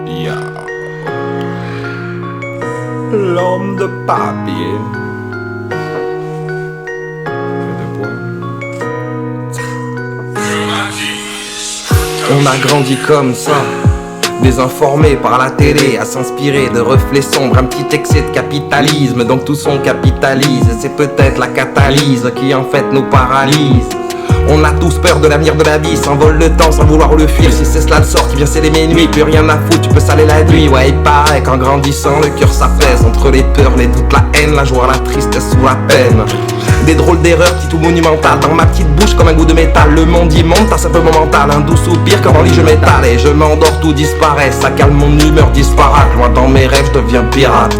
Yeah. L'homme de papier. On a grandi comme ça, désinformés par la télé, à s'inspirer de reflets sombres, un petit excès de capitalisme, donc tout son capitalise, et c'est peut-être la catalyse qui en fait nous paralyse. On a tous peur de l'avenir de la vie, s'envole le temps sans vouloir le fuir. Si c'est cela le sort qui vient sceller mes nuits, plus rien à foutre, tu peux saler la nuit. Ouais, il paraît qu'en grandissant le cœur s'apaise, entre les peurs, les doutes, la haine, la joie, la tristesse ou la peine. Des drôles d'erreurs, petites ou monumentales, dans ma petite bouche comme un goût de métal. Le monde y monte à simplement mental, un doux soupir quand dans le lit je m'étale. Et je m'endors, tout disparaît, ça calme mon humeur disparate. Loin dans mes rêves, je deviens pirate.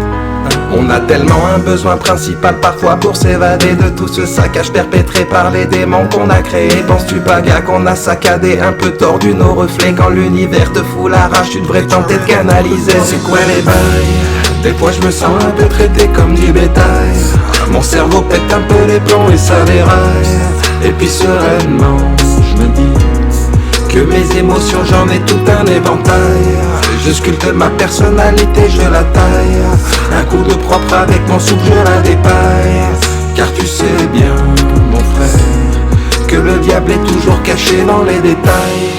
On a tellement un besoin principal parfois pour s'évader de tout ce saccage perpétré par les démons qu'on a créés. Penses-tu pas gars qu'on a saccadé, un peu tordu nos reflets? Quand l'univers te fout la rage, tu devrais tenter de canaliser. C'est quoi les bails? Des fois je me sens un peu traité comme du bétail. Mon cerveau pète un peu les plombs et ça déraille. Et puis sereinement je me dis que mes émotions j'en ai tout un éventail. Je sculpte ma personnalité, je la taille. Un coup de propre avec mon souffle, je la dépaille. Car tu sais bien, mon frère, que le diable est toujours caché dans les détails.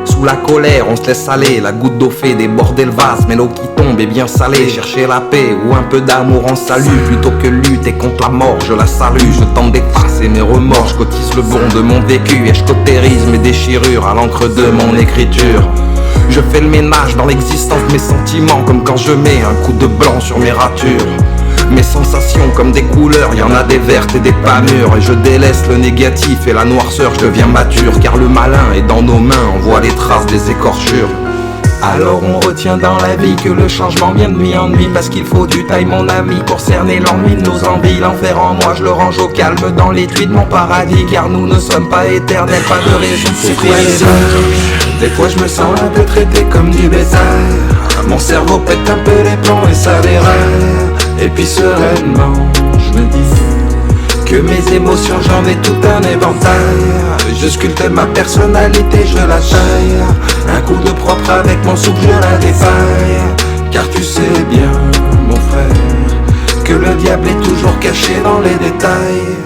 Sous la colère, on se laisse aller, la goutte d'eau fait déborder le vase. Mais l'eau qui tombe est bien salée, chercher la paix ou un peu d'amour en salut. Plutôt que lutter contre la mort, je la salue. Je tente d'effacer mes remords, je cotise le bon de mon vécu. Et je cautérise mes déchirures à l'encre de mon écriture. Je fais le ménage dans l'existence de mes sentiments, comme quand je mets un coup de blanc sur mes ratures. Mes sensations comme des couleurs, y en a des vertes et des pas mûres. Et je délaisse le négatif et la noirceur, je deviens mature. Car le malin est dans nos mains, on voit les traces des écorchures. Alors on retient dans la vie que le changement vient de nuit en nuit. Parce qu'il faut du taille mon ami pour cerner l'ennui de nos envies. L'enfer en moi je le range au calme dans l'étui de mon paradis. Car nous ne sommes pas éternels, pas de raison de s'épuiser. Des fois je me sens un peu traité comme du bétail. Mon cerveau pète un peu les plombs et ça déraille. Et puis sereinement je me dis que mes émotions j'en ai tout un éventail. Je sculpte ma personnalité, je la taille. Un coup de propre avec mon souffle, je la défaille. Car tu sais bien, mon frère, que le diable est toujours caché dans les détails.